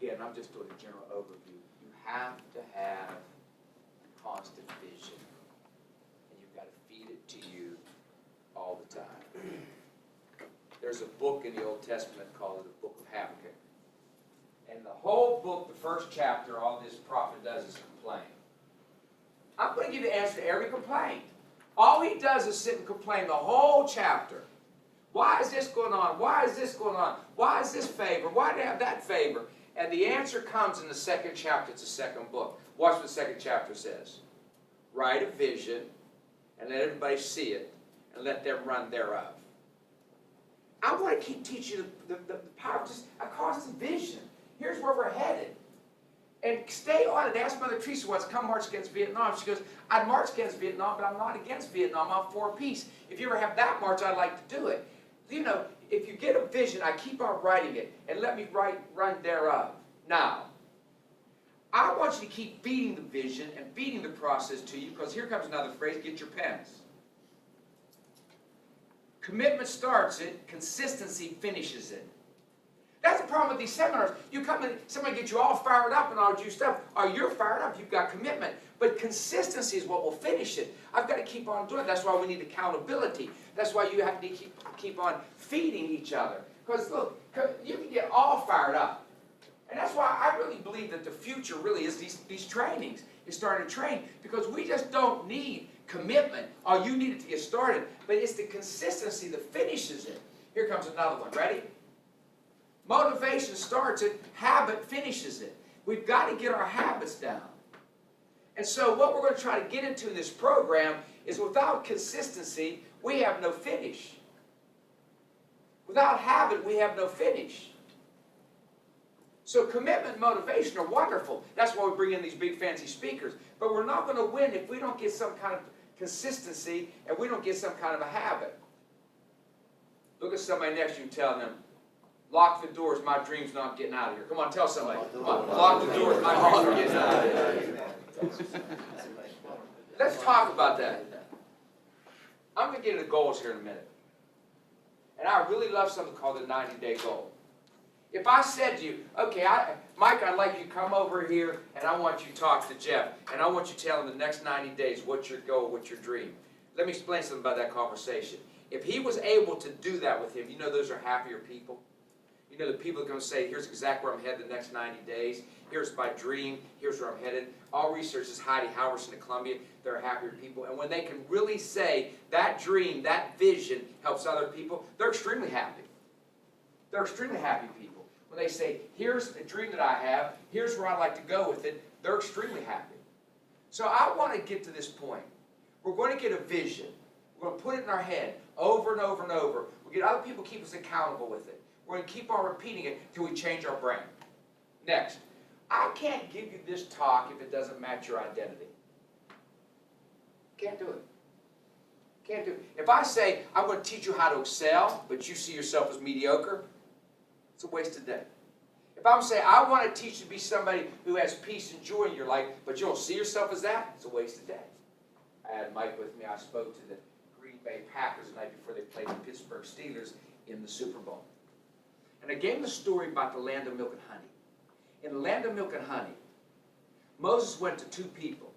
again, I'm just doing a general overview. You have to have constant vision. And you've got to feed it to you all the time. There's a book in the Old Testament called the Book of Habakkuk. And the whole book, the first chapter, all this prophet does is complain. I'm going to give you the answer to every complaint. All he does is sit and complain the whole chapter. Why is this going on? Why is this going on? Why is this favor? Why do they have that favor? And the answer comes in the second chapter. It's the second book. Watch what the second chapter says. Write a vision and let everybody see it and let them run thereof. I want to keep teaching you the power of just a constant vision. Here's where we're headed. And stay on it. Ask Mother Teresa once, come march against Vietnam. She goes, I'd march against Vietnam, but I'm not against Vietnam. I'm for peace. If you ever have that march, I'd like to do it. You know, if you get a vision, I keep on writing it, and let me run thereof. Now, I want you to keep feeding the vision and feeding the process to you, because here comes another phrase, get your pens. Commitment starts it, consistency finishes it. That's the problem with these seminars. You come in, somebody gets you all fired up and all juiced up. Or you're fired up, you've got commitment. But consistency is what will finish it. I've got to keep on doing it. That's why we need accountability. That's why you have to keep on feeding each other. Because look, you can get all fired up. And that's why I really believe that the future really is these trainings. Is starting to train. Because we just don't need commitment. All you need it to get started. But it's the consistency that finishes it. Here comes another one. Ready? Motivation starts it, habit finishes it. We've got to get our habits down. And so what we're going to try to get into in this program is without consistency, we have no finish. Without habit, we have no finish. So commitment and motivation are wonderful. That's why we bring in these big fancy speakers. But we're not going to win if we don't get some kind of consistency and we don't get some kind of a habit. Look at somebody next to you and tell them, lock the doors, my dream's not getting out of here. Come on, tell somebody. Come on, lock the doors, my dream's not getting out of here. Let's talk about that. I'm going to get into goals here in a minute. And I really love something called the 90-day goal. If I said to you, okay, Mike, I'd like you to come over here and I want you to talk to Jeff. And I want you to tell him the next 90 days what's your goal, what's your dream. Let me explain something about that conversation. If he was able to do that with him, you know those are happier people. You know, the people are going to say, here's exactly where I'm headed the next 90 days. Here's my dream. Here's where I'm headed. All research is Heidi Howerson at Columbia. They're happier people. And when they can really say that dream, that vision helps other people, they're extremely happy. They're extremely happy people. When they say, here's the dream that I have, here's where I'd like to go with it, they're extremely happy. So I want to get to this point. We're going to get a vision. We're going to put it in our head over and over and over. We'll get other people to keep us accountable with it. We're going to keep on repeating it until we change our brain. Next, I can't give you this talk if it doesn't match your identity. Can't do it. Can't do it. If I say, I'm going to teach you how to excel, but you see yourself as mediocre, it's a wasted day. If I'm saying, I want to teach you to be somebody who has peace and joy in your life, but you don't see yourself as that, it's a wasted day. I had Mike with me. I spoke to the Green Bay Packers the night before they played the Pittsburgh Steelers in the Super Bowl. And I gave him the story about the land of milk and honey. In the land of milk and honey, Moses went to two people.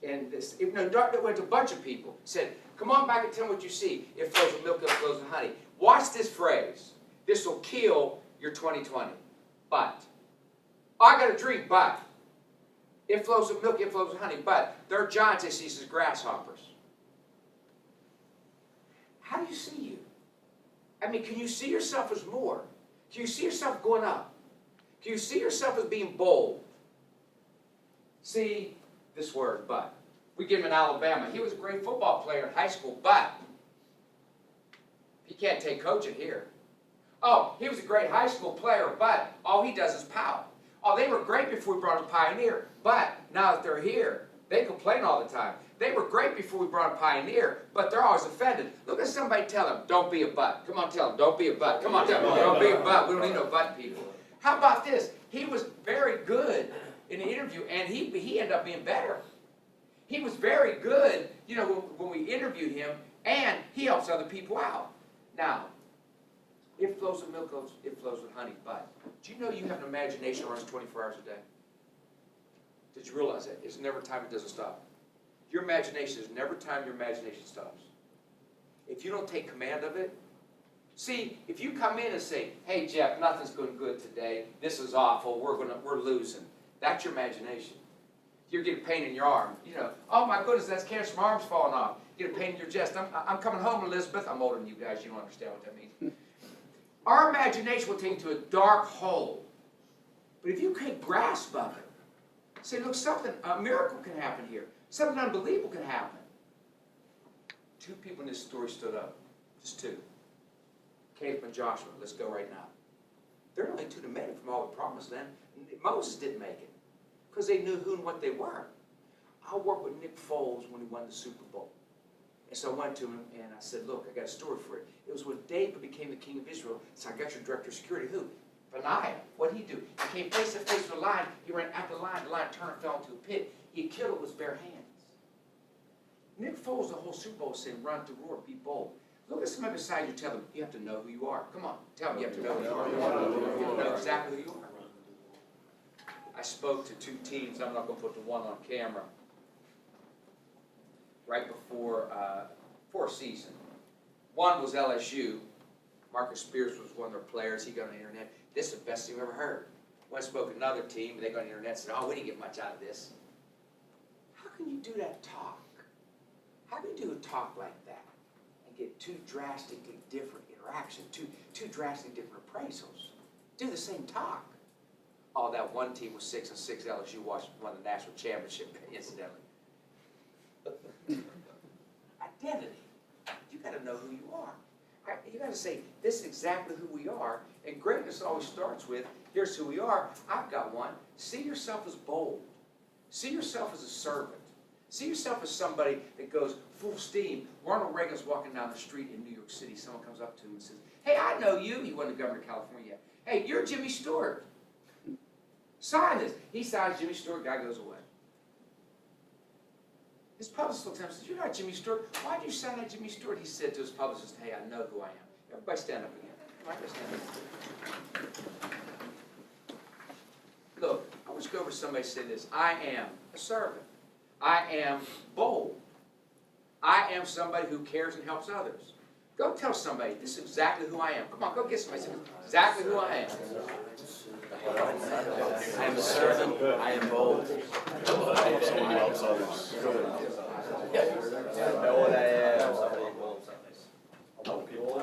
And it went to a bunch of people. He said, come on back and tell me what you see. It flows with milk, it flows with honey. Watch this phrase. This will kill your 2020. But. I got a dream, but. It flows with milk, it flows with honey. But there are giants they see as grasshoppers. How do you see you? I mean, can you see yourself as more? Can you see yourself going up? Can you see yourself as being bold? See this word, but. We get him in Alabama. He was a great football player in high school, but he can't take coaching here. Oh, he was a great high school player, but all he does is pout. Oh, they were great before we brought a Pioneer, but now that they're here, they complain all the time. They were great before we brought a Pioneer, but they're always offended. Look at somebody tell them, don't be a butt. Come on, tell them, don't be a butt. Come on, tell them, don't be a butt. We don't need no butt people. How about this? He was very good in the interview, and he ended up being better. He was very good, you know, when we interviewed him, and he helps other people out. Now, it flows with milk, it flows with honey, but Do you know you have an imagination that runs 24 hours a day? Did you realize that? There's never time it doesn't stop. Your imagination, there's never time your imagination stops. If you don't take command of it, see, if you come in and say, hey Jeff, nothing's going good today, this is awful, we're losing, that's your imagination. You're getting pain in your arm, you know, oh my goodness, that's cancer, my arm's falling off. You get a pain in your chest, I'm coming home, Elizabeth, I'm older than you guys, you don't understand what that means. Our imagination will take you to a dark hole. But if you can grasp of it, say, look, a miracle can happen here. Something unbelievable can happen. 2 people in this story stood up. Just 2. Caleb and Joshua. Let's go right now. They're only 2 that made it from all the promised land. Moses didn't make it because they knew who and what they were. I worked with Nick Foles when he won the Super Bowl. And so I went to him and I said, look, I got a story for it. It was when David became the king of Israel. So I got your director of security. Who? Benaiah. What did he do? He came face to face with a lion. He ran after the lion turned and fell into a pit. He killed it with his bare hands. Nick Foles, the whole Super Bowl, said, run to roar, be bold. Look at somebody beside you, tell them, you have to know who you are. Come on, tell them you have to know who you are. You have to know exactly who you are. I spoke to 2 teams. I'm not going to put the one on camera. Right before season. One was LSU. Marcus Spears was one of their players. He got on the internet. This is the best thing I've ever heard. One spoke to another team. They got on the internet and said, oh, we didn't get much out of this. How can you do that talk? How can you do a talk like that and get 2 drastically different interactions, two drastically different appraisals? Do the same talk. Oh, that one team was 6-6. LSU won the national championship, incidentally. Identity. You got to know who you are. You got to say, this is exactly who we are. And greatness always starts with, here's who we are. I've got one. See yourself as bold. See yourself as a servant. See yourself as somebody that goes full steam. Ronald Reagan's walking down the street in New York City. Someone comes up to him and says, hey, I know you. He wasn't the governor of California yet. Hey, you're Jimmy Stewart. Sign this. He signs Jimmy Stewart. Guy goes away. His publicist looked at him and said, you're not Jimmy Stewart. Why did you sign that Jimmy Stewart? He said to his publicist, hey, I know who I am. Everybody stand up again. Everybody stand up. Look, I want you to go over to somebody and say this. I am a servant. I am bold. I am somebody who cares and helps others. Go tell somebody, this is exactly who I am. Come on, go get somebody. Say, exactly who I am. I am a servant. I am bold. I am someone who helps others. I know what I am. Help people.